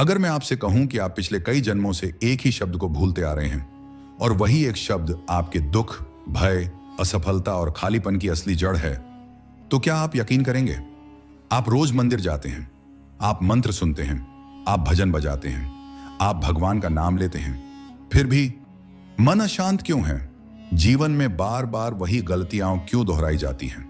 अगर मैं आपसे कहूं कि आप पिछले कई जन्मों से एक ही शब्द को भूलते आ रहे हैं और वही एक शब्द आपके दुख, भय, असफलता और खालीपन की असली जड़ है, तो क्या आप यकीन करेंगे? आप रोज मंदिर जाते हैं, आप मंत्र सुनते हैं, आप भजन बजाते हैं, आप भगवान का नाम लेते हैं, फिर भी मन अशांत क्यों है? जीवन में बार बार वही गलतियां क्यों दोहराई जाती हैं?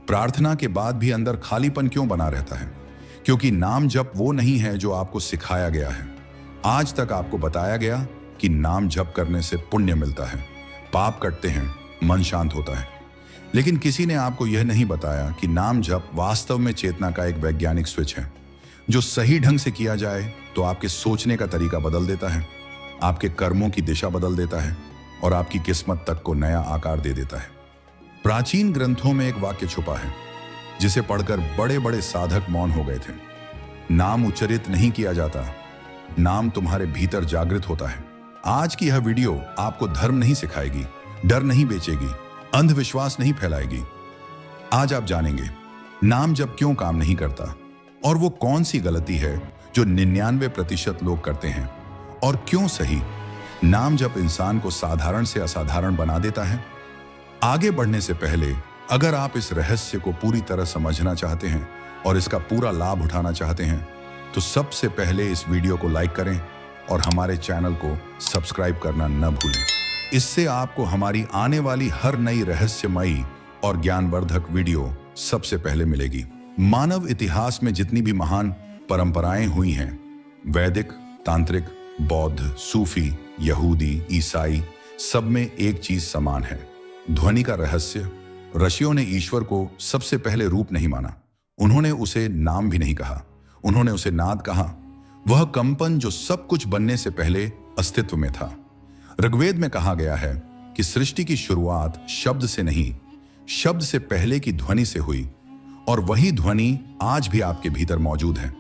प्रार्थना के बाद भी अंदर खालीपन क्यों बना रहता है? क्योंकि नाम जप वो नहीं है जो आपको सिखाया गया है। आज तक आपको बताया गया कि नाम जप करने से पुण्य मिलता है, पाप कटते हैं, मन शांत होता है। लेकिन किसी ने आपको यह नहीं बताया कि नाम जप वास्तव में चेतना का एक वैज्ञानिक स्विच है, जो सही ढंग से किया जाए तो आपके सोचने का तरीका बदल देता है, आपके कर्मों की दिशा बदल देता है और आपकी किस्मत तक को नया आकार दे देता है। प्राचीन ग्रंथों में एक वाक्य छुपा है जिसे पढ़कर बड़े बड़े साधक मौन हो गए थे। नाम उच्चारित नहीं किया जाता, नाम तुम्हारे भीतर जागृत होता है। आज की यह वीडियो आपको धर्म नहीं सिखाएगी, डर नहीं बेचेगी, अंधविश्वास नहीं फैलाएगी। आज आप जानेंगे नाम जब क्यों काम नहीं करता और वो कौन सी गलती है जो 99% लोग करते हैं, और क्यों सही नाम जब इंसान को साधारण से असाधारण बना देता है। आगे बढ़ने से पहले अगर आप इस रहस्य को पूरी तरह समझना चाहते हैं और इसका पूरा लाभ उठाना चाहते हैं, तो सबसे पहले इस वीडियो को लाइक करें और हमारे चैनल को सब्सक्राइब करना न भूलें। इससे आपको हमारी आने वाली हर नई रहस्यमयी और ज्ञानवर्धक वीडियो सबसे पहले मिलेगी। मानव इतिहास में जितनी भी महान परंपराएं हुई हैं, वैदिक, तांत्रिक, बौद्ध, सूफी, यहूदी, ईसाई, सब में एक चीज समान है, ध्वनि का रहस्य। ऋषियों ने ईश्वर को सबसे पहले रूप नहीं माना, उन्होंने उसे नाम भी नहीं कहा, उन्होंने उसे नाद कहा, वह कंपन जो सब कुछ बनने से पहले अस्तित्व में था। ऋग्वेद में कहा गया है कि सृष्टि की शुरुआत शब्द से नहीं, शब्द से पहले की ध्वनि से हुई, और वही ध्वनि आज भी आपके भीतर मौजूद है।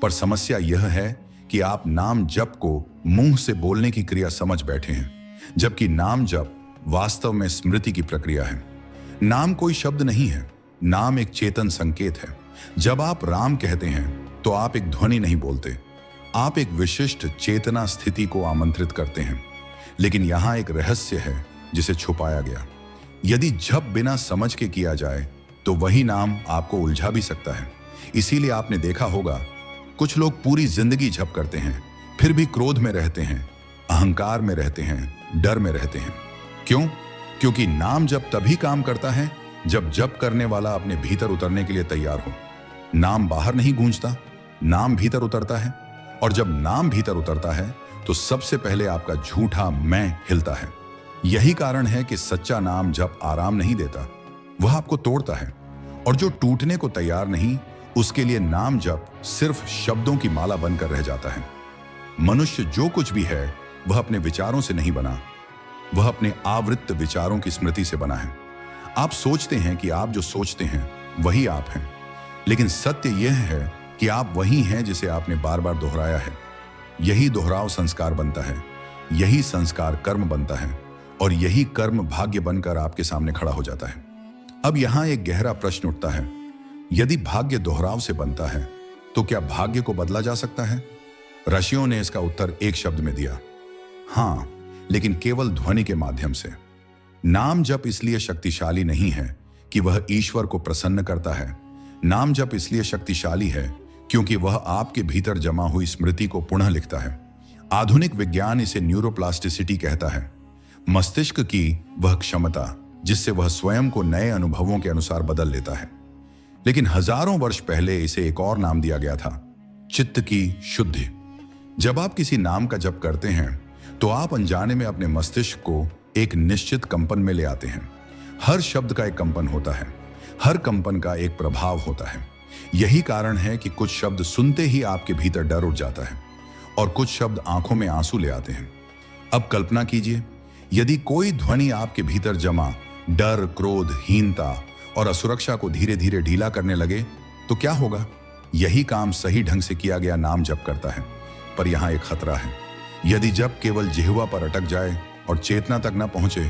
पर समस्या यह है कि आप नाम जप को मुंह से बोलने की क्रिया समझ बैठे हैं, जबकि नाम जप वास्तव में स्मृति की प्रक्रिया है। नाम कोई शब्द नहीं है, नाम एक चेतन संकेत है। जब आप राम कहते हैं तो आप एक ध्वनि नहीं बोलते, आप एक विशिष्ट चेतना स्थिति को आमंत्रित करते हैं। लेकिन यहां एक रहस्य है जिसे छुपाया गया। यदि जप बिना समझ के किया जाए तो वही नाम आपको उलझा भी सकता है। इसीलिए आपने देखा होगा कुछ लोग पूरी जिंदगी जप करते हैं, फिर भी क्रोध में रहते हैं, अहंकार में रहते हैं, डर में रहते हैं। क्यों? क्योंकि नाम जप तभी काम करता है जब जप करने वाला अपने भीतर उतरने के लिए तैयार हो। नाम बाहर नहीं गूंजता, नाम भीतर उतरता है, और जब नाम भीतर उतरता है तो सबसे पहले आपका झूठा मैं हिलता है। यही कारण है कि सच्चा नाम जप आराम नहीं देता, वह आपको तोड़ता है, और जो टूटने को तैयार नहीं, उसके लिए नाम जप सिर्फ शब्दों की माला बनकर रह जाता है। मनुष्य जो कुछ भी है वह अपने विचारों से नहीं बना, वह अपने आवृत्त विचारों की स्मृति से बना है। आप सोचते हैं कि आप जो सोचते हैं वही आप हैं, लेकिन सत्य यह है कि आप वही हैं जिसे आपने बार बार दोहराया है। यही दोहराव संस्कार बनता है, यही संस्कार कर्म बनता है, और यही कर्म भाग्य बनकर आपके सामने खड़ा हो जाता है। अब यहां एक गहरा प्रश्न उठता है, यदि भाग्य दोहराव से बनता है तो क्या भाग्य को बदला जा सकता है? ऋषियों ने इसका उत्तर एक शब्द में दिया, हां, लेकिन केवल ध्वनि के माध्यम से। नाम जप इसलिए शक्तिशाली नहीं है कि वह ईश्वर को प्रसन्न करता है, नाम जप इसलिए शक्तिशाली है क्योंकि वह आपके भीतर जमा हुई स्मृति को पुनः लिखता है। आधुनिक विज्ञान इसे न्यूरोप्लास्टिसिटी कहता है, मस्तिष्क की वह क्षमता जिससे वह स्वयं को नए अनुभवों के अनुसार बदल लेता है। लेकिन हजारों वर्ष पहले इसे एक और नाम दिया गया था, चित्त की शुद्धि। जब आप किसी नाम का जप करते हैं तो आप अनजाने में अपने मस्तिष्क को एक निश्चित कंपन में ले आते हैं। हर शब्द का एक कंपन होता है, हर कंपन का एक प्रभाव होता है। यही कारण है कि कुछ शब्द सुनते ही आपके भीतर डर उठ जाता है और कुछ शब्द आंखों में आंसू ले आते हैं। अब कल्पना कीजिए, यदि कोई ध्वनि आपके भीतर जमा डर, क्रोध, हीनता और असुरक्षा को धीरे धीरे ढीला करने लगे तो क्या होगा? यही काम सही ढंग से किया गया नाम जप करता है। पर यहां एक खतरा है, यदि जप केवल जिह्वा पर अटक जाए और चेतना तक न पहुंचे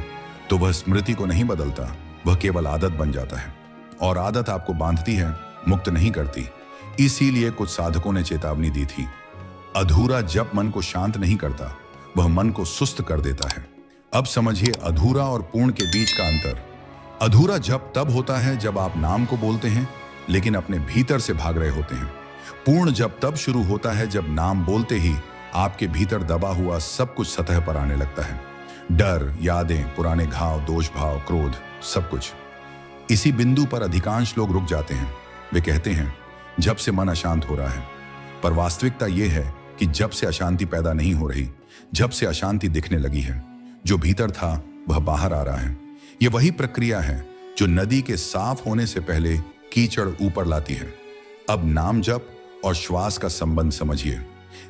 तो वह स्मृति को नहीं बदलता, वह केवल आदत बन जाता है, और आदत आपको बांधती है, मुक्त नहीं करती। इसीलिए कुछ साधकों ने चेतावनी दी थी, अधूरा जप मन को शांत नहीं करता, वह मन को सुस्त कर देता है। अब समझिए अधूरा और पूर्ण के बीच का अंतर। अधूरा जप तब होता है जब आप नाम को बोलते हैं लेकिन अपने भीतर से भाग रहे होते हैं। पूर्ण जप तब शुरू होता है जब नाम बोलते ही आपके भीतर दबा हुआ सब कुछ सतह पर आने लगता है। डर, यादें, पुराने घाव, दोष भाव, क्रोध, सब कुछ। इसी बिंदु पर अधिकांश लोग रुक जाते हैं। वे कहते हैं जब से मन अशांत हो रहा है, पर वास्तविकता यह है कि जब से अशांति पैदा नहीं हो रही, जब से अशांति दिखने लगी है। जो भीतर था वह बाहर आ रहा है। यह वही प्रक्रिया है जो नदी के साफ होने से पहले कीचड़ ऊपर लाती है। अब नाम जप और श्वास का संबंध समझिए।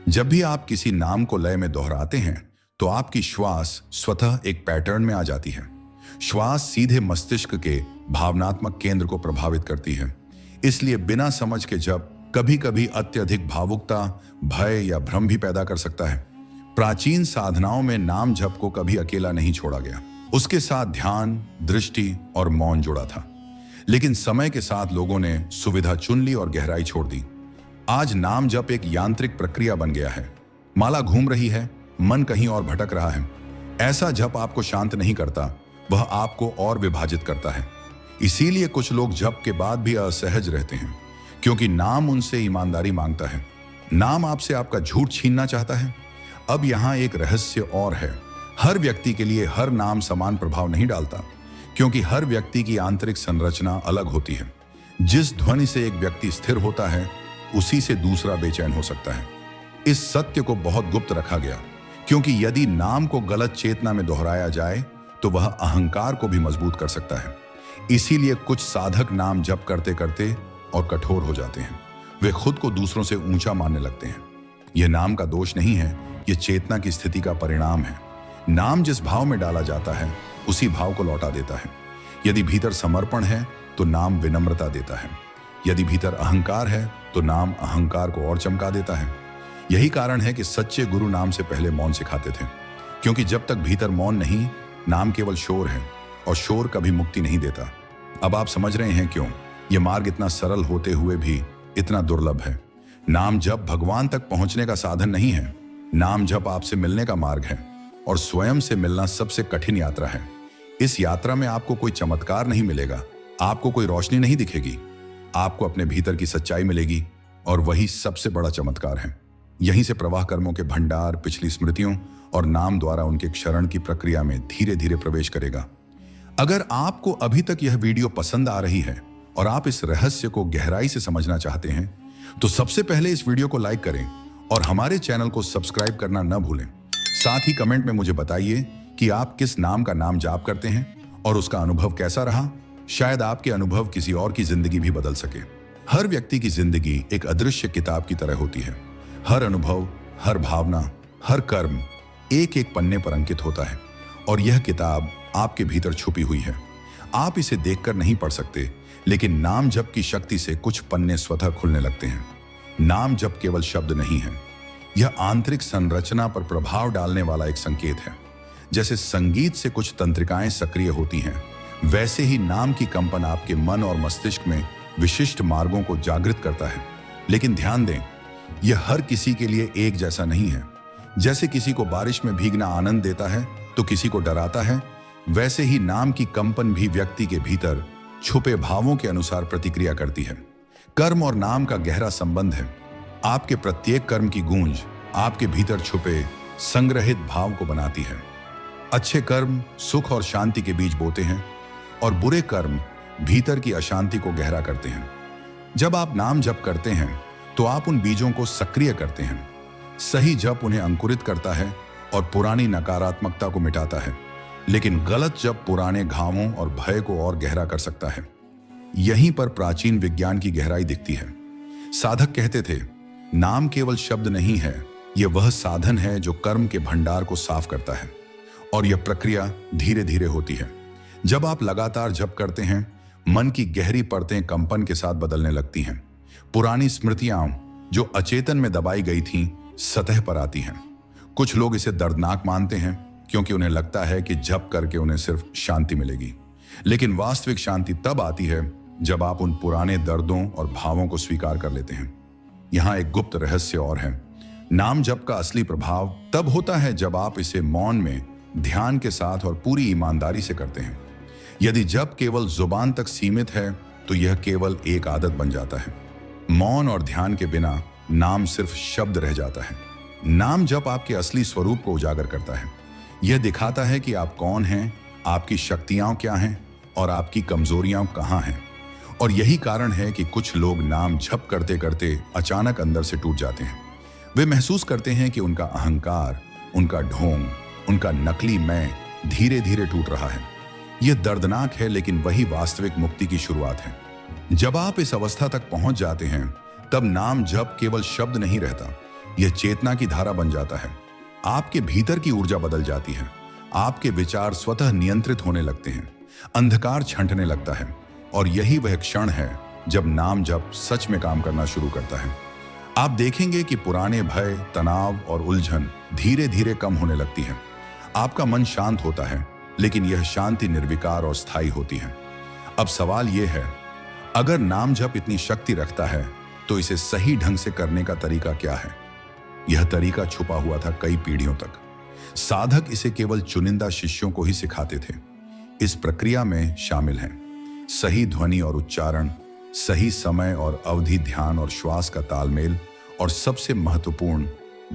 जब भी आप किसी नाम को लय में दोहराते हैं तो आपकी श्वास स्वतः एक पैटर्न में आ जाती है। श्वास सीधे मस्तिष्क के भावनात्मक केंद्र को प्रभावित करती है। इसलिए बिना समझ के जप कभी कभी अत्यधिक भावुकता, भय या भ्रम भी पैदा कर सकता है। प्राचीन साधनाओं में नाम जप को कभी अकेला नहीं छोड़ा गया। उसके साथ ध्यान, दृष्टि और मौन जुड़ा था। लेकिन समय के साथ लोगों ने सुविधा चुन ली और गहराई छोड़ दी। आज नाम जप एक यांत्रिक प्रक्रिया बन गया है। माला घूम रही है, मन कहीं और भटक रहा है। ऐसा जप आपको शांत नहीं करता, वह आपको और विभाजित करता है। इसीलिए कुछ लोग जप के बाद भी असहज रहते हैं, क्योंकि नाम उनसे ईमानदारी मांगता है। नाम आपसे आपका झूठ छीनना चाहता है। अब यहां एक रहस्य और है। हर व्यक्ति के लिए हर नाम समान प्रभाव नहीं डालता, क्योंकि हर व्यक्ति की आंतरिक संरचना अलग होती है। जिस ध्वनि से एक व्यक्ति स्थिर होता है, उसी से दूसरा बेचैन हो सकता है। इस सत्य को बहुत गुप्त रखा गया, क्योंकि यदि नाम को गलत चेतना में दोहराया जाए तो वह अहंकार को भी मजबूत कर सकता है। इसीलिए कुछ साधक नाम जप करते करते और कठोर हो जाते हैं। वे खुद को दूसरों से ऊंचा मानने लगते हैं। यह नाम का दोष नहीं है, यह चेतना की स्थिति का परिणाम है। नाम जिस भाव में डाला जाता है उसी भाव को लौटा देता है। यदि भीतर समर्पण है तो नाम विनम्रता देता है। यदि भीतर अहंकार है तो नाम अहंकार को और चमका देता है। यही कारण है कि सच्चे गुरु नाम से पहले मौन सिखाते थे, क्योंकि जब तक भीतर मौन नहीं, नाम केवल शोर है और शोर कभी मुक्ति नहीं देता। अब आप समझ रहे हैं क्यों यह मार्ग इतना सरल होते हुए भी इतना दुर्लभ है। नाम जप भगवान तक पहुंचने का साधन नहीं है। नाम जप आपसे मिलने का मार्ग है, और स्वयं से मिलना सबसे कठिन यात्रा है। इस यात्रा में आपको कोई चमत्कार नहीं मिलेगा, आपको कोई रोशनी नहीं दिखेगी, आपको अपने भीतर की सच्चाई मिलेगी, और वही सबसे बड़ा चमत्कार है। यहीं से प्रवाह कर्मों के भंडार पिछली स्मृतियों और नाम द्वारा उनके क्षरण की प्रक्रिया में धीरे धीरे प्रवेश करेगा। अगर आपको अभी तक यह वीडियो पसंद आ रही है और आप इस रहस्य को गहराई से समझना चाहते हैं, तो सबसे पहले इस वीडियो को लाइक करें और हमारे चैनल को सब्सक्राइब करना न भूलें। साथ ही कमेंट में मुझे बताइए कि आप किस नाम का नाम जाप करते हैं और उसका अनुभव कैसा रहा। शायद आपके अनुभव किसी और की जिंदगी भी बदल सके। हर व्यक्ति की जिंदगी एक अदृश्य किताब की तरह होती है। हर अनुभव, हर भावना, हर कर्म एक एक पन्ने पर अंकित होता है, और यह किताब आपके भीतर छुपी हुई है। आप इसे देखकर नहीं पढ़ सकते, लेकिन नाम जप की शक्ति से कुछ पन्ने स्वतः खुलने लगते हैं। नाम जप केवल शब्द नहीं है, यह आंतरिक संरचना पर प्रभाव डालने वाला एक संकेत है। जैसे संगीत से कुछ तंत्रिकाएं सक्रिय होती हैं, वैसे ही नाम की कंपन आपके मन और मस्तिष्क में विशिष्ट मार्गों को जागृत करता है। लेकिन ध्यान दें, यह हर किसी के लिए एक जैसा नहीं है। जैसे किसी को बारिश में भीगना आनंद देता है तो किसी को डराता है, वैसे ही नाम की कंपन भी व्यक्ति के भीतर छुपे भावों के अनुसार प्रतिक्रिया करती है। कर्म और नाम का गहरा संबंध है। आपके प्रत्येक कर्म की गूंज आपके भीतर छुपे संग्रहित भाव को बनाती है। अच्छे कर्म सुख और शांति के बीज बोते हैं, और बुरे कर्म भीतर की अशांति को गहरा करते हैं। जब आप नाम जप करते हैं तो आप उन बीजों को सक्रिय करते हैं। सही जप उन्हें अंकुरित करता है और पुरानी नकारात्मकता को मिटाता है, लेकिन गलत जप पुराने घावों और भय को और गहरा कर सकता है। यहीं पर प्राचीन विज्ञान की गहराई दिखती है। साधक कहते थे, नाम केवल शब्द नहीं है, यह वह साधन है जो कर्म के भंडार को साफ करता है। और यह प्रक्रिया धीरे धीरे होती है। जब आप लगातार जप करते हैं, मन की गहरी परतें कंपन के साथ बदलने लगती हैं। पुरानी स्मृतियां जो अचेतन में दबाई गई थीं, सतह पर आती हैं। कुछ लोग इसे दर्दनाक मानते हैं, क्योंकि उन्हें लगता है कि जप करके उन्हें सिर्फ शांति मिलेगी। लेकिन वास्तविक शांति तब आती है जब आप उन पुराने दर्दों और भावों को स्वीकार कर लेते हैं। यहां एक गुप्त रहस्य और है। नाम जप का असली प्रभाव तब होता है जब आप इसे मौन में, ध्यान के साथ और पूरी ईमानदारी से करते हैं। यदि जप केवल जुबान तक सीमित है तो यह केवल एक आदत बन जाता है। मौन और ध्यान के बिना नाम सिर्फ शब्द रह जाता है। नाम जप आपके असली स्वरूप को उजागर करता है। यह दिखाता है कि आप कौन हैं, आपकी शक्तियां क्या हैं और आपकी कमजोरियां कहां हैं। और यही कारण है कि कुछ लोग नाम जप करते करते अचानक अंदर से टूट जाते हैं। वे महसूस करते हैं कि उनका अहंकार, उनका ढोंग, उनका नकली मैं धीरे धीरे टूट रहा है। यह दर्दनाक है, लेकिन वही वास्तविक मुक्ति की शुरुआत है। जब आप इस अवस्था तक पहुंच जाते हैं तब नाम जप केवल शब्द नहीं रहता, यह चेतना की धारा बन जाता है। आपके भीतर की ऊर्जा बदल जाती है, आपके विचार स्वतः नियंत्रित होने लगते हैं, अंधकार छंटने लगता है। और यही वह क्षण है जब नाम जप सच में काम करना शुरू करता है। आप देखेंगे कि पुराने भय, तनाव और उलझन धीरे धीरे कम होने लगती है। आपका मन शांत होता है, लेकिन यह शांति निर्विकार और स्थायी होती है। अब सवाल यह है, अगर नाम जप इतनी शक्ति रखता है तो इसे सही ढंग से करने का तरीका क्या है? यह तरीका छुपा हुआ था कई पीढ़ियों तक। साधक इसे केवल चुनिंदा शिष्यों को ही सिखाते थे। इस प्रक्रिया में शामिल हैं सही ध्वनि और उच्चारण, सही समय और अवधि, ध्यान और श्वास का तालमेल, और सबसे महत्वपूर्ण,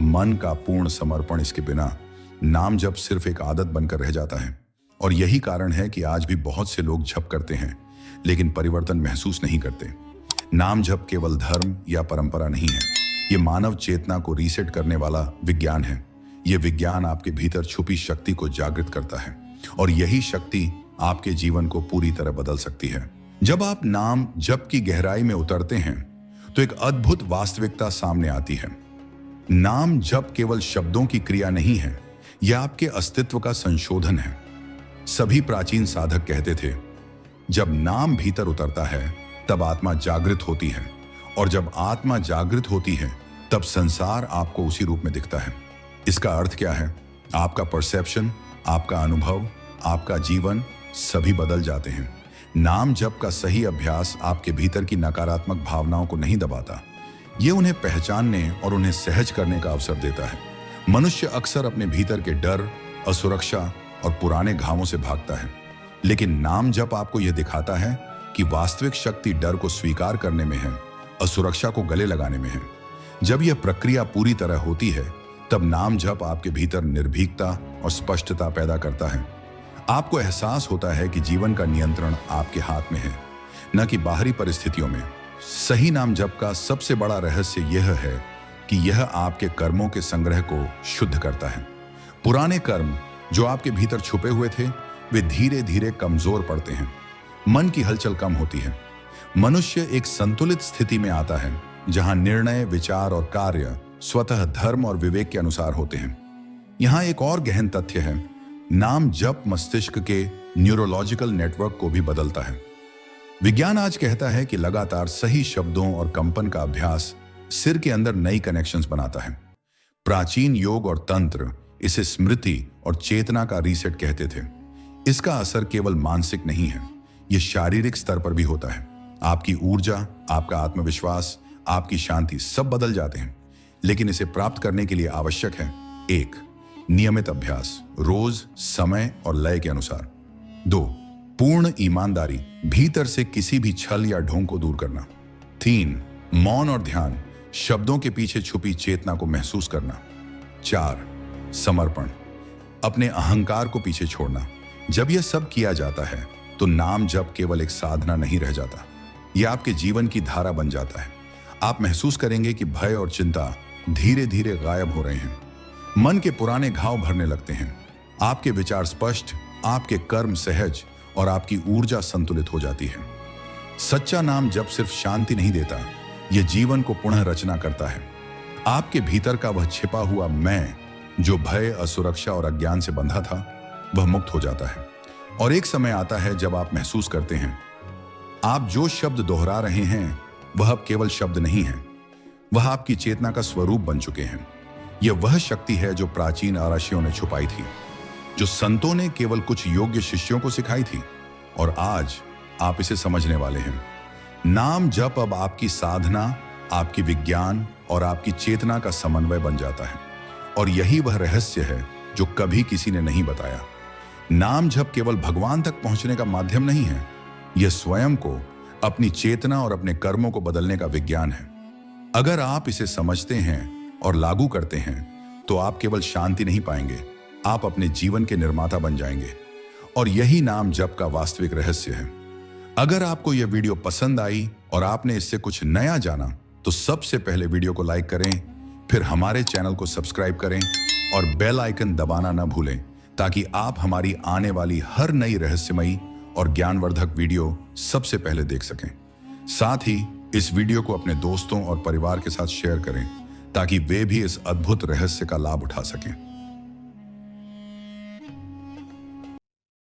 मन का पूर्ण समर्पण। इसके बिना नाम जप सिर्फ एक आदत बनकर रह जाता है। और यही कारण है कि आज भी बहुत से लोग जप करते हैं लेकिन परिवर्तन महसूस नहीं करते। नाम जप केवल धर्म या परंपरा नहीं है, ये मानव चेतना को रीसेट करने वाला विज्ञान है। यह विज्ञान आपके भीतर छुपी शक्ति को जागृत करता है, और यही शक्ति आपके जीवन को पूरी तरह बदल सकती है। जब आप नाम जप की गहराई में उतरते हैं तो एक अद्भुत वास्तविकता सामने आती है। नाम जप केवल शब्दों की क्रिया नहीं है, यह आपके अस्तित्व का संशोधन है। सभी प्राचीन साधक कहते थे, जब नाम भीतर उतरता है तब आत्मा जागृत होती है, और जब आत्मा जागृत होती है तब संसार आपको उसी रूप में दिखता है। इसका अर्थ क्या है? आपका परसेप्शन, आपका अनुभव, आपका जीवन सभी बदल जाते हैं। नाम जप का सही अभ्यास आपके भीतर की नकारात्मक भावनाओं को नहीं दबाता, ये उन्हें पहचानने और उन्हें सहज करने का अवसर देता है। मनुष्य अक्सर अपने भीतर के डर, असुरक्षा और पुराने घावों से भागता है, लेकिन नाम जप आपको यह दिखाता है कि वास्तविक शक्ति डर को स्वीकार करने में है, असुरक्षा को गले लगाने में है। जब यह प्रक्रिया पूरी तरह होती है तब नाम जप आपके भीतर निर्भीकता और स्पष्टता पैदा करता है। आपको एहसास होता है कि जीवन का नियंत्रण आपके हाथ में है, न कि बाहरी परिस्थितियों में। सही नाम जप का सबसे बड़ा रहस्य यह है कि यह आपके कर्मों के संग्रह को शुद्ध करता है। पुराने कर्म जो आपके भीतर छुपे हुए थे, वे धीरे धीरे कमजोर पड़ते हैं। मन की हलचल कम होती है। मनुष्य एक संतुलित स्थिति में आता है जहां निर्णय, विचार और कार्य स्वतः धर्म और विवेक के अनुसार होते हैं। यहां एक और गहन तथ्य है, नाम जप मस्तिष्क के न्यूरोलॉजिकल नेटवर्क को भी बदलता है। विज्ञान आज कहता है कि लगातार सही शब्दों और कंपन का अभ्यास सिर के अंदर नई कनेक्शंस बनाता है। प्राचीन योग और तंत्र इसे स्मृति और चेतना का रीसेट कहते थे। इसका असर केवल मानसिक नहीं है, यह शारीरिक स्तर पर भी होता है। आपकी ऊर्जा, आपका आत्मविश्वास, आपकी शांति सब बदल जाते हैं। लेकिन इसे प्राप्त करने के लिए आवश्यक है 1. नियमित अभ्यास, रोज, समय और लय के अनुसार। 2. पूर्ण ईमानदारी, भीतर से किसी भी छल या ढोंग को दूर करना। 3. मौन और ध्यान, शब्दों के पीछे छुपी चेतना को महसूस करना। 4. समर्पण, अपने अहंकार को पीछे छोड़ना। जब यह सब किया जाता है तो नाम जप केवल एक साधना नहीं रह जाता, यह आपके जीवन की धारा बन जाता है। आप महसूस करेंगे कि भय और चिंता धीरे धीरे गायब हो रहे हैं। मन के पुराने घाव भरने लगते हैं। आपके विचार स्पष्ट, आपके कर्म सहज और आपकी ऊर्जा संतुलित हो जाती है। सच्चा नाम जप सिर्फ शांति नहीं देता, यह जीवन को पुनः रचना करता है। आपके भीतर का वह छिपा हुआ मैं जो भय, असुरक्षा और अज्ञान से बंधा था, वह मुक्त हो जाता है। और एक समय आता है जब आप महसूस करते हैं आप जो शब्द दोहरा रहे हैं वह अब केवल शब्द नहीं है, वह आपकी चेतना का स्वरूप बन चुके हैं। यह वह शक्ति है जो प्राचीन ऋषियों ने छुपाई थी, जो संतों ने केवल कुछ योग्य शिष्यों को सिखाई थी, और आज आप इसे समझने वाले हैं। नाम जप अब आपकी साधना, आपकी विज्ञान और आपकी चेतना का समन्वय बन जाता है। और यही वह रहस्य है जो कभी किसी ने नहीं बताया। नाम जप केवल भगवान तक पहुंचने का माध्यम नहीं है, यह स्वयं को, अपनी चेतना और अपने कर्मों को बदलने का विज्ञान है। अगर आप इसे समझते हैं और लागू करते हैं तो आप केवल शांति नहीं पाएंगे, आप अपने जीवन के निर्माता बन जाएंगे। और यही नाम जप का वास्तविक रहस्य है। अगर आपको यह वीडियो पसंद आई और आपने इससे कुछ नया जाना तो सबसे पहले वीडियो को लाइक करें, फिर हमारे चैनल को सब्सक्राइब करें और बेल आइकन दबाना न भूलें, ताकि आप हमारी आने वाली हर नई रहस्यमयी और ज्ञानवर्धक वीडियो सबसे पहले देख सकें। साथ ही इस वीडियो को अपने दोस्तों और परिवार के साथ शेयर करें, ताकि वे भी इस अद्भुत रहस्य का लाभ उठा सकें।